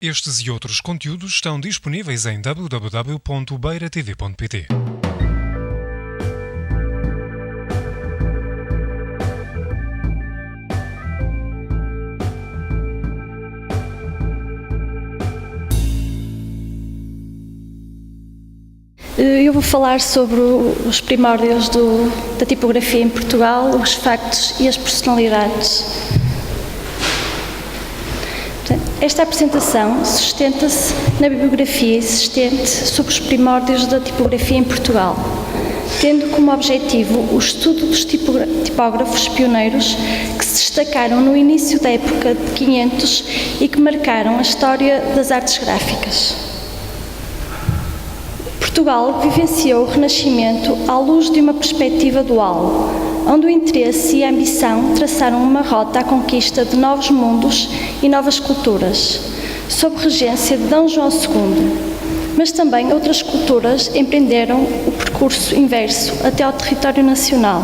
Estes e outros conteúdos estão disponíveis em www.beiratv.pt. Eu vou falar sobre os primórdios da tipografia em Portugal, os factos e as personalidades. Esta apresentação sustenta-se na bibliografia existente sobre os primórdios da tipografia em Portugal, tendo como objetivo o estudo dos tipógrafos pioneiros que se destacaram no início da época de 500 e que marcaram a história das artes gráficas. Portugal vivenciou o Renascimento à luz de uma perspectiva dual, onde o interesse e a ambição traçaram uma rota à conquista de novos mundos e novas culturas, sob regência de D. João II, mas também outras culturas empreenderam o percurso inverso até ao território nacional.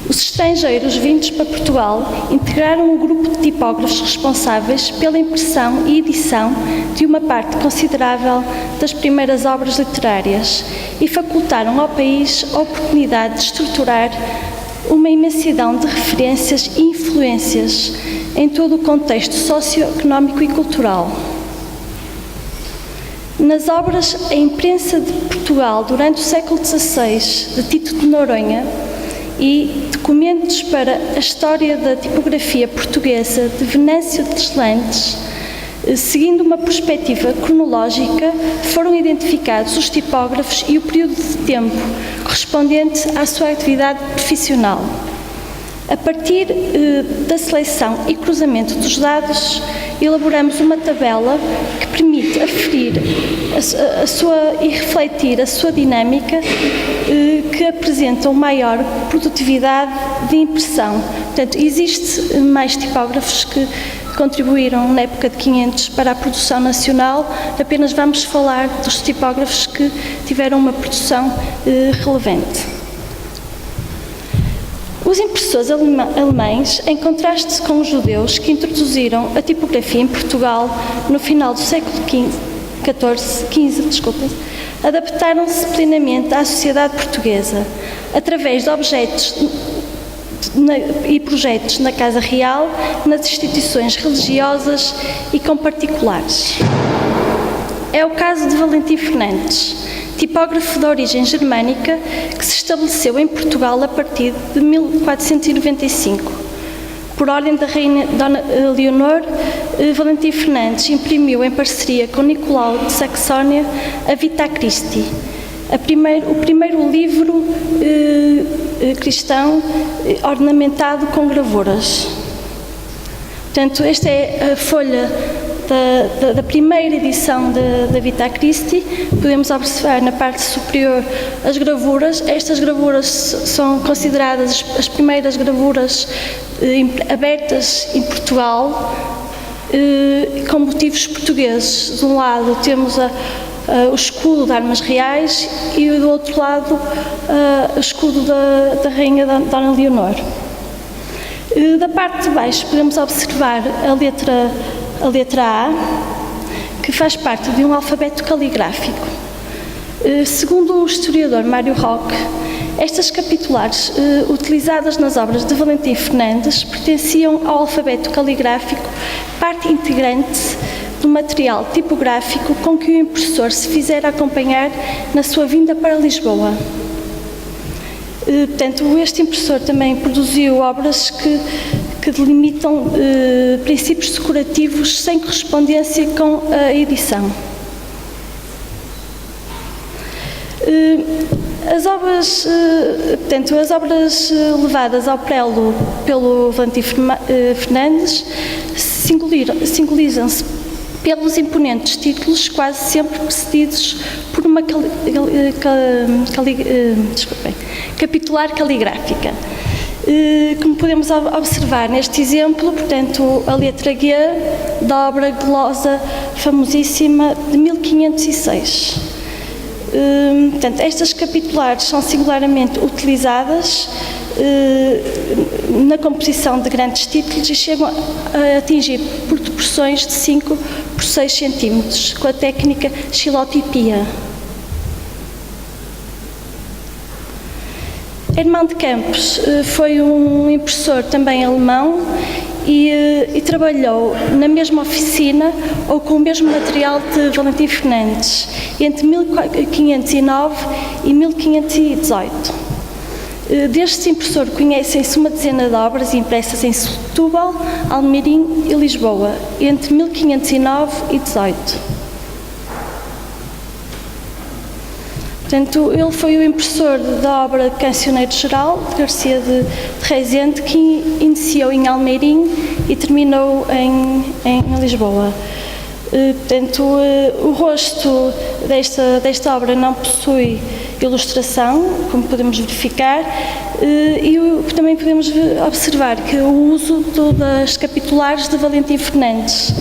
Os estrangeiros vindos para Portugal integraram o grupo de tipógrafos responsáveis pela impressão e edição de uma parte considerável das primeiras obras literárias e facultaram ao país a oportunidade de estruturar uma imensidão de referências e influências em todo o contexto socioeconómico e cultural. Nas obras A Imprensa de Portugal durante o século XVI, de Tito de Noronha, e Documentos para a História da Tipografia Portuguesa, de Venâncio de Deslandes, seguindo uma perspectiva cronológica, foram identificados os tipógrafos e o período de tempo correspondente à sua atividade profissional. A partir da seleção e cruzamento dos dados, elaboramos uma tabela que permite aferir e refletir a sua dinâmica, que apresenta uma maior produtividade de impressão. Portanto, existe mais tipógrafos que contribuíram na época de 500 para a produção nacional, apenas vamos falar dos tipógrafos que tiveram uma produção relevante. Os impressores alemães, em contraste com os judeus que introduziram a tipografia em Portugal no final do século XV, adaptaram-se plenamente à sociedade portuguesa, através de objetos e projetos na Casa Real, nas instituições religiosas e com particulares. É o caso de Valentim Fernandes, tipógrafo de origem germânica que se estabeleceu em Portugal a partir de 1495. Por ordem da Rainha Dona Leonor, Valentim Fernandes imprimiu em parceria com Nicolau de Saxónia a Vita Christi, o primeiro livro cristão ornamentado com gravuras. Portanto, esta é a folha da primeira edição da Vita Christi. Podemos observar na parte superior as gravuras. Estas gravuras são consideradas as primeiras gravuras abertas em Portugal, com motivos portugueses. De um lado temos o escudo de armas reais e do outro lado o escudo da Rainha Dona Leonor. Da parte de baixo podemos observar a letra A, que faz parte de um alfabeto caligráfico. Segundo o historiador Mário Roque, estas capitulares utilizadas nas obras de Valentim Fernandes pertenciam ao alfabeto caligráfico, parte integrante do material tipográfico com que o impressor se fizera acompanhar na sua vinda para Lisboa. Portanto, este impressor também produziu obras que delimitam princípios decorativos sem correspondência com a edição. As obras levadas ao prelo pelo Valentim Fernandes sinalizam-se pelos imponentes títulos, quase sempre precedidos por uma capitular caligráfica. Como podemos observar neste exemplo, portanto, a letra G da obra glosa famosíssima de 1506. Portanto, estas capitulares são singularmente utilizadas na composição de grandes títulos e chegam a atingir proporções de 5 por 6 centímetros, com a técnica xilotipia. Hermann de Campos foi um impressor também alemão e trabalhou na mesma oficina ou com o mesmo material de Valentim Fernandes entre 1509 e 1518. Deste impressor conhecem-se uma dezena de obras impressas em Setúbal, Almeirim e Lisboa entre 1509 e 18. Portanto, ele foi o impressor da obra Cancioneiro Geral, de Garcia de Rezende, que iniciou em Almeirim e terminou em Lisboa. Portanto, o rosto desta obra não possui ilustração, como podemos verificar, e também podemos observar que o uso das capitulares de Valentim Fernandes.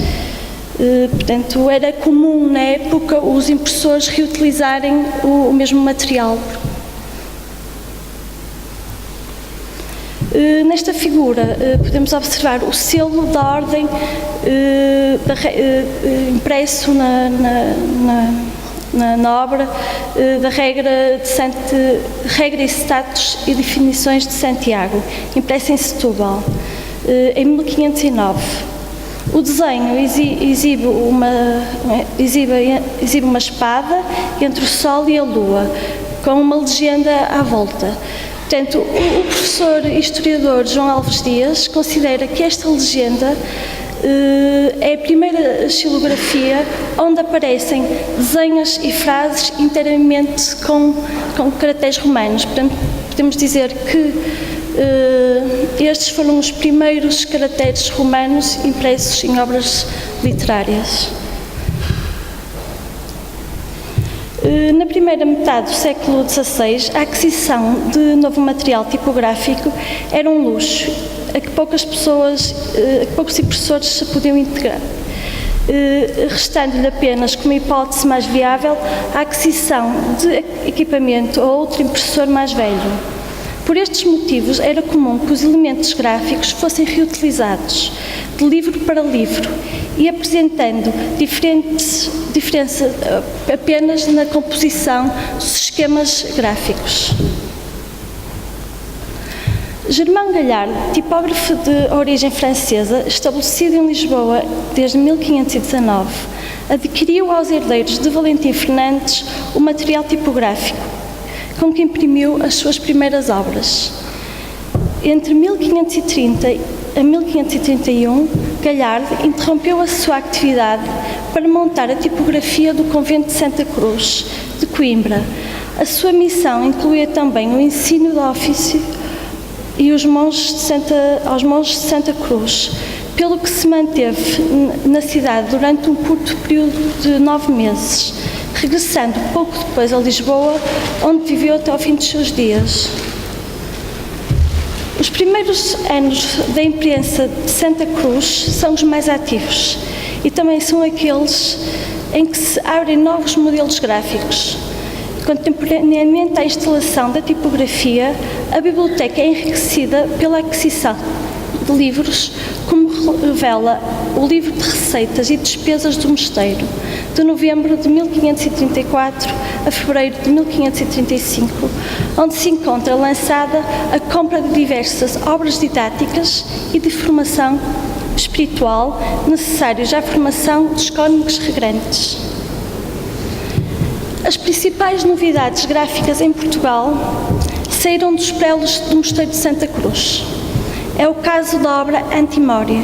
Portanto, era comum na época os impressores reutilizarem o mesmo material. Nesta figura podemos observar o selo da ordem impresso na obra da regra e status e definições de Santiago, impressa em Setúbal, em 1509. O desenho exibe uma espada entre o Sol e a Lua, com uma legenda à volta. Portanto, o professor historiador João Alves Dias considera que esta legenda é a primeira xilografia onde aparecem desenhos e frases inteiramente com caracteres romanos. Portanto, podemos dizer que estes foram os primeiros caracteres romanos impressos em obras literárias. Na primeira metade do século XVI, a aquisição de novo material tipográfico era um luxo a que poucos impressores se podiam integrar, restando-lhe apenas como hipótese mais viável a aquisição de equipamento ou outro impressor mais velho. Por estes motivos, era comum que os elementos gráficos fossem reutilizados de livro para livro e apresentando diferença apenas na composição dos esquemas gráficos. Germão Galhardo, tipógrafo de origem francesa, estabelecido em Lisboa desde 1519, adquiriu aos herdeiros de Valentim Fernandes o material tipográfico, com que imprimiu as suas primeiras obras. Entre 1530 a 1531, Galhardo interrompeu a sua atividade para montar a tipografia do convento de Santa Cruz, de Coimbra. A sua missão incluía também o ensino do ofício e aos monges de Santa Cruz, pelo que se manteve na cidade durante um curto período de 9 meses, regressando pouco depois a Lisboa, onde viveu até ao fim dos seus dias. Os primeiros anos da imprensa de Santa Cruz são os mais ativos e também são aqueles em que se abrem novos modelos gráficos. Contemporaneamente à instalação da tipografia, a biblioteca é enriquecida pela aquisição de livros, como revela o livro de receitas e despesas do mosteiro, de novembro de 1534 a fevereiro de 1535, onde se encontra lançada a compra de diversas obras didáticas e de formação espiritual necessários à formação dos cônegos regrantes. As principais novidades gráficas em Portugal saíram dos prelos do Mosteiro de Santa Cruz. É o caso da obra Antimória,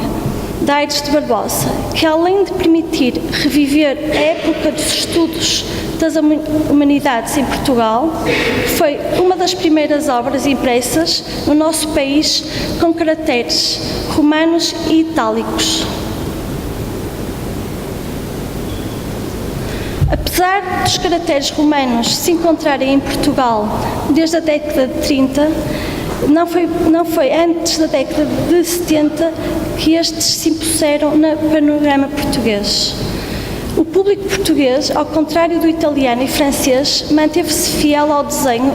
de Aires de Barbosa, que além de permitir reviver a época dos estudos das humanidades em Portugal, foi uma das primeiras obras impressas no nosso país com caracteres romanos e itálicos. Apesar dos caracteres romanos se encontrarem em Portugal desde a década de 30, não foi antes da década de 70 que estes se impuseram no panorama português. O público português, ao contrário do italiano e francês, manteve-se fiel ao desenho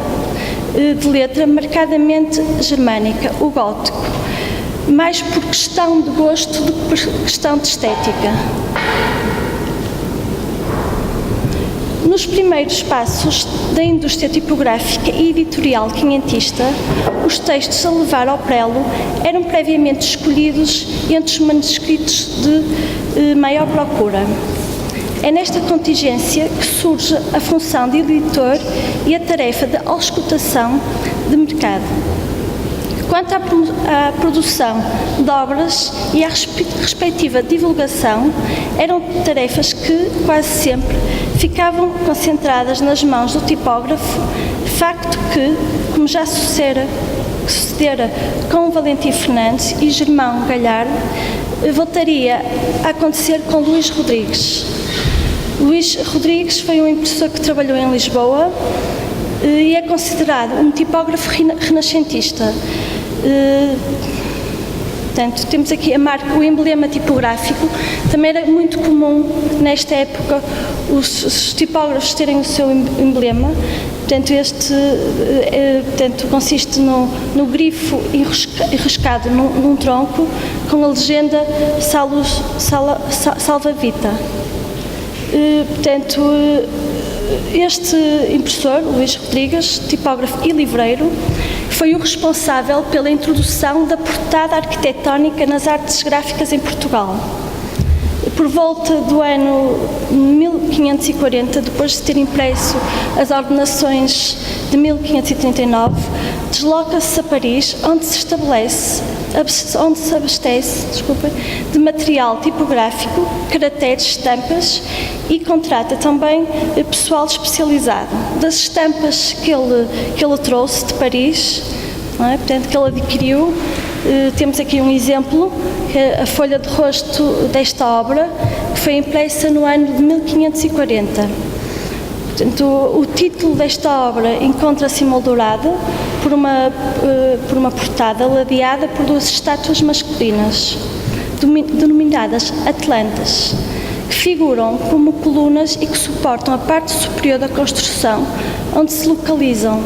de letra marcadamente germânica, o gótico, mais por questão de gosto do que por questão de estética. Nos primeiros passos da indústria tipográfica e editorial quinhentista, os textos a levar ao prelo eram previamente escolhidos entre os manuscritos de maior procura. É nesta contingência que surge a função de editor e a tarefa de auscultação de mercado. Quanto à produção de obras e à respectiva divulgação, eram tarefas que, quase sempre, ficavam concentradas nas mãos do tipógrafo, facto que, como já sucedera com Valentim Fernandes e Germão Galhardo, voltaria a acontecer com Luís Rodrigues. Luís Rodrigues foi um impressor que trabalhou em Lisboa e é considerado um tipógrafo renascentista. Portanto, temos aqui a marca, o emblema tipográfico. Também era muito comum, nesta época, os tipógrafos terem o seu emblema. Portanto, portanto consiste no grifo enroscado num tronco com a legenda Salva Vita. Portanto, este impressor, Luís Rodrigues, tipógrafo e livreiro, foi o responsável pela introdução da portada arquitetónica nas artes gráficas em Portugal. Por volta do ano 1540, depois de ter impresso as ordenações de 1539, desloca-se a Paris, onde se abastece de material tipográfico, caracteres, estampas e contrata também pessoal especializado. Das estampas que ele trouxe de Paris, não é? Portanto, que ele adquiriu, temos aqui um exemplo, que é a folha de rosto desta obra, que foi impressa no ano de 1540. Portanto, o título desta obra encontra-se emoldurado por uma portada ladeada por duas estátuas masculinas, denominadas Atlantas, que figuram como colunas e que suportam a parte superior da construção, onde se localizam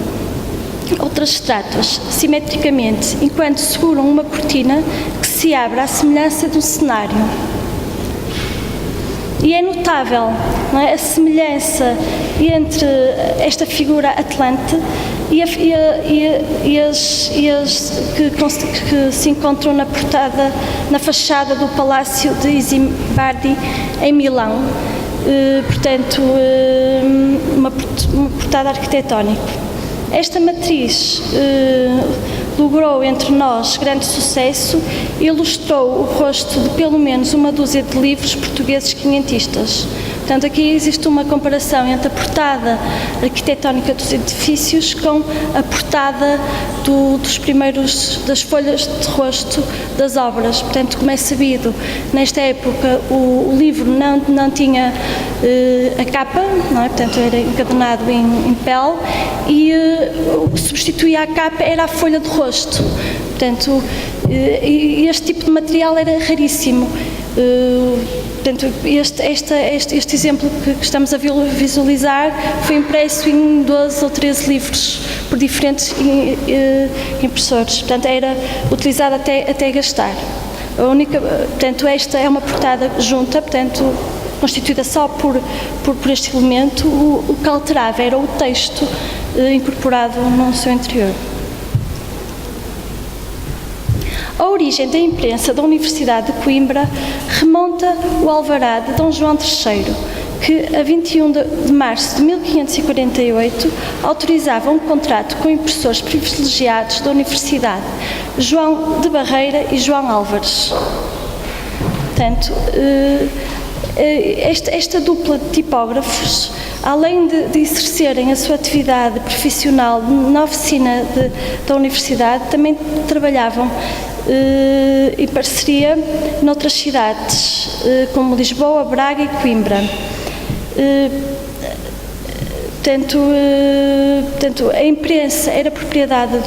outras estátuas, simetricamente, enquanto seguram uma cortina que se abre à semelhança do cenário. E é notável, não é, a semelhança entre esta figura Atlante e as que se encontram na portada, na fachada do Palácio de Isimbardi, em Milão. Portanto, uma portada arquitetónica. Esta matriz logrou entre nós grande sucesso e ilustrou o rosto de pelo menos uma dúzia de livros portugueses quinhentistas. Portanto, aqui existe uma comparação entre a portada arquitetónica dos edifícios com a portada das folhas de rosto das obras. Portanto, como é sabido, nesta época o livro não tinha a capa, não é? Portanto, era encadenado em pele e o que substituía a capa era a folha de rosto. Portanto, este tipo de material era raríssimo. Portanto, este exemplo que estamos a visualizar foi impresso em 12 ou 13 livros por diferentes impressores. Portanto, era utilizado até gastar. Portanto, esta é uma portada junta, portanto, constituída só por este elemento. O que alterava era o texto incorporado no seu interior. A origem da imprensa da Universidade de Coimbra remonta ao alvará de Dom João III, que, a 21 de março de 1548, autorizava um contrato com impressores privilegiados da Universidade, João de Barreira e João Álvares. Portanto, esta dupla de tipógrafos, além de exercerem a sua atividade profissional na oficina da Universidade, também trabalhavam em parceria noutras cidades, como Lisboa, Braga e Coimbra. Portanto, a imprensa era propriedade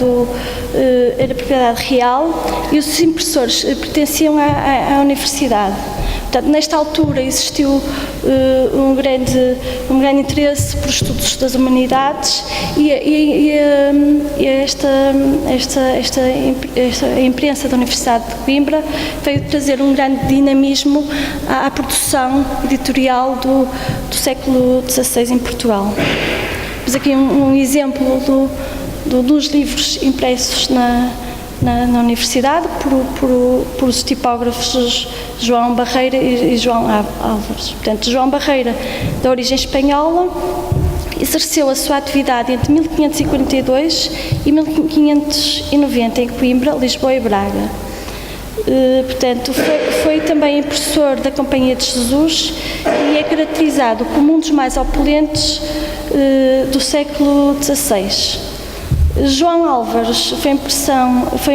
real e os impressores pertenciam à Universidade. Portanto, nesta altura existiu um grande interesse por estudos das humanidades e a imprensa da Universidade de Coimbra veio trazer um grande dinamismo à produção editorial do século XVI em Portugal. Temos aqui um exemplo dos livros impressos na Universidade por os tipógrafos João Barreira e João Álvares. Portanto, João Barreira, da origem espanhola, exerceu a sua atividade entre 1542 e 1590 em Coimbra, Lisboa e Braga. Portanto, foi também impressor da Companhia de Jesus e é caracterizado como um dos mais opulentes do século XVI. João Álvares foi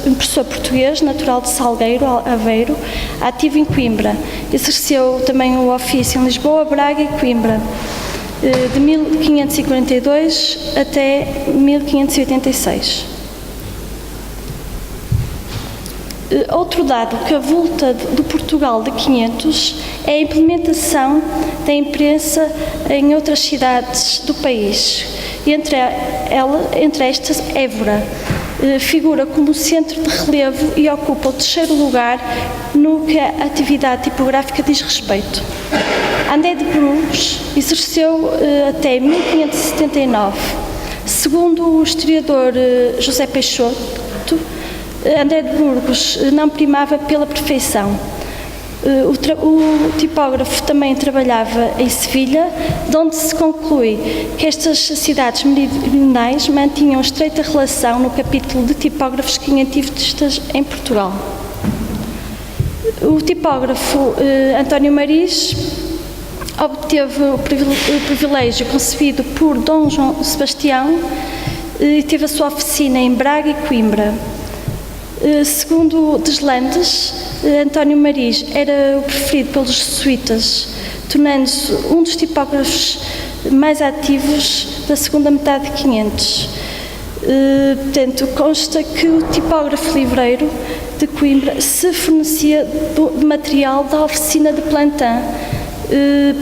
impressor português, natural de Salgueiro, Aveiro, ativo em Coimbra. Exerceu também o ofício em Lisboa, Braga e Coimbra, de 1542 até 1586. Outro dado que avulta do Portugal de 500 é a implementação da imprensa em outras cidades do país. Entre estas, Évora figura como centro de relevo e ocupa o terceiro lugar no que a atividade tipográfica diz respeito. André de Burgos exerceu até 1579. Segundo o historiador José Peixoto, André de Burgos não primava pela perfeição. O tipógrafo também trabalhava em Sevilha, de onde se conclui que estas cidades meridionais mantinham estreita relação no capítulo de tipógrafos quinhentistas em Portugal. O tipógrafo António Maris obteve o privilégio concedido por Dom João Sebastião e teve a sua oficina em Braga e Coimbra. Segundo Deslandes, António Maris era o preferido pelos jesuítas, tornando-se um dos tipógrafos mais ativos da segunda metade de 500. Portanto, consta que o tipógrafo livreiro de Coimbra se fornecia de material da oficina de Plantã,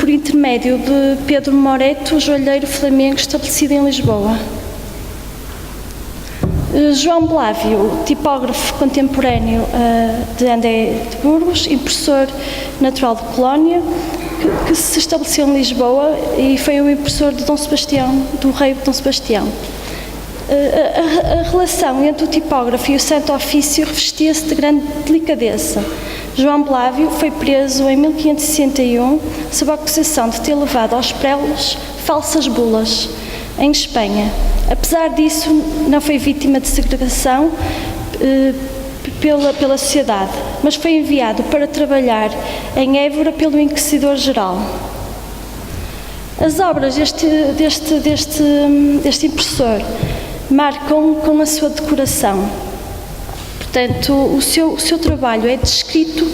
por intermédio de Pedro Moreto, joalheiro flamengo estabelecido em Lisboa. João Blávio, tipógrafo contemporâneo de André de Burgos, impressor natural de Colónia, que se estabeleceu em Lisboa e foi o impressor de Dom Sebastião, do rei Dom Sebastião. A relação entre o tipógrafo e o santo ofício revestia-se de grande delicadeza. João Blávio foi preso em 1561 sob a acusação de ter levado aos prelos falsas bulas em Espanha. Apesar disso, não foi vítima de segregação pela sociedade, mas foi enviado para trabalhar em Évora pelo Inquisidor-Geral. As obras deste impressor marcam com a sua decoração. Portanto, o seu trabalho é descrito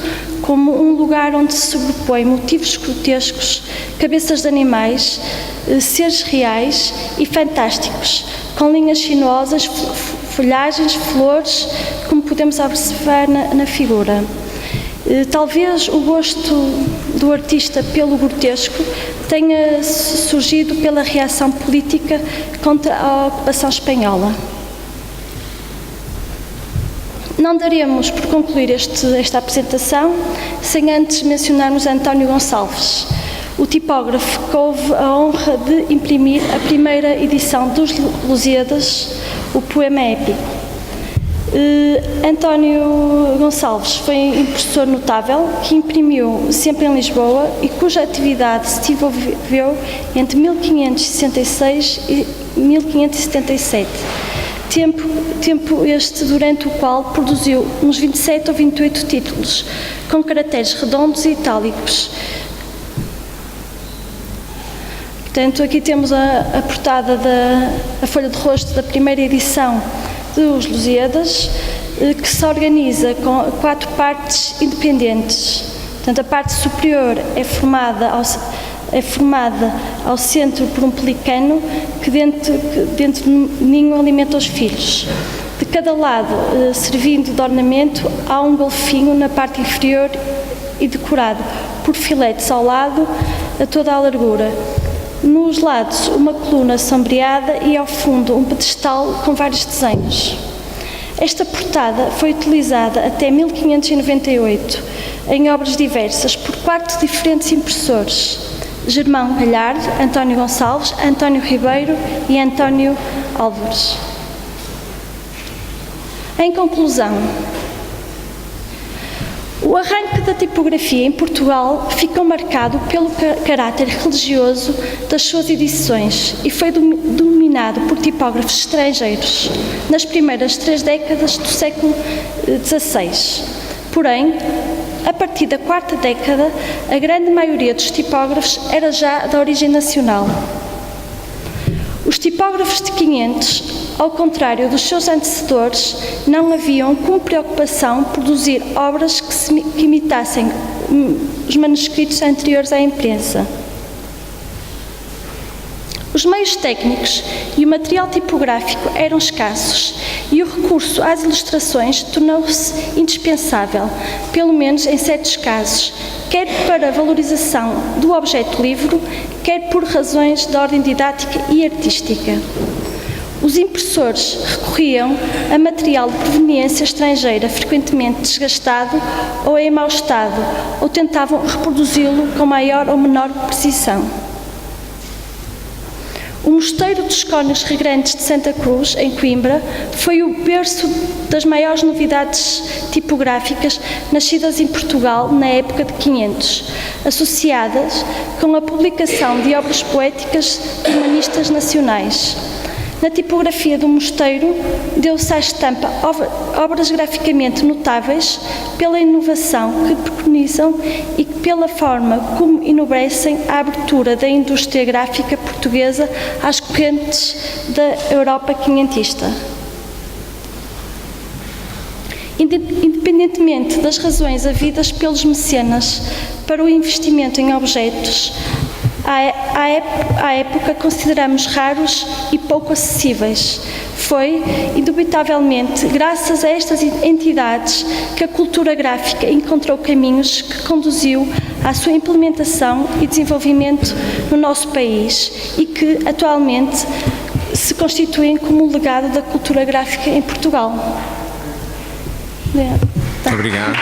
como um lugar onde se sobrepõem motivos grotescos, cabeças de animais, seres reais e fantásticos, com linhas sinuosas, folhagens, flores, como podemos observar na figura. Talvez o gosto do artista pelo grotesco tenha surgido pela reação política contra a ocupação espanhola. Não daremos por concluir esta apresentação sem antes mencionarmos António Gonçalves, o tipógrafo que houve a honra de imprimir a primeira edição dos Lusíadas, o poema épico. António Gonçalves foi um impressor notável que imprimiu sempre em Lisboa e cuja atividade se desenvolveu entre 1566 e 1577. Tempo este durante o qual produziu uns 27 ou 28 títulos, com caracteres redondos e itálicos. Portanto, aqui temos a portada da folha de rosto da primeira edição dos Lusíadas, que se organiza com 4 partes independentes. Portanto, a parte superior é formada ao centro por um pelicano que dentro do ninho alimenta os filhos. De cada lado, servindo de ornamento, há um golfinho na parte inferior e decorado por filetes ao lado, a toda a largura. Nos lados, uma coluna sombreada e ao fundo um pedestal com vários desenhos. Esta portada foi utilizada até 1598 em obras diversas por 4 diferentes impressores: Germão Galhardo, António Gonçalves, António Ribeiro e António Álvares. Em conclusão, o arranque da tipografia em Portugal ficou marcado pelo caráter religioso das suas edições e foi dominado por tipógrafos estrangeiros nas primeiras 3 décadas do século XVI. Porém, a partir da 4ª década, a grande maioria dos tipógrafos era já de origem nacional. Os tipógrafos de 500, ao contrário dos seus antecessores, não haviam como preocupação produzir obras que imitassem os manuscritos anteriores à imprensa. Os meios técnicos e o material tipográfico eram escassos e o recurso às ilustrações tornou-se indispensável, pelo menos em certos casos, quer para a valorização do objeto livro, quer por razões de ordem didática e artística. Os impressores recorriam a material de proveniência estrangeira frequentemente desgastado ou em mau estado, ou tentavam reproduzi-lo com maior ou menor precisão. O Mosteiro dos Cónigos Regrantes de Santa Cruz, em Coimbra, foi o berço das maiores novidades tipográficas nascidas em Portugal na época de 500, associadas com a publicação de obras poéticas de humanistas nacionais. Na tipografia do mosteiro, deu-se à estampa obras graficamente notáveis pela inovação que preconizam e pela forma como enobrecem a abertura da indústria gráfica portuguesa às correntes da Europa quinhentista. Independentemente das razões havidas pelos mecenas para o investimento em objetos, à época consideramos raros e pouco acessíveis. Foi, indubitavelmente, graças a estas entidades que a cultura gráfica encontrou caminhos que conduziu à sua implementação e desenvolvimento no nosso país e que, atualmente, se constituem como o legado da cultura gráfica em Portugal. Muito obrigado.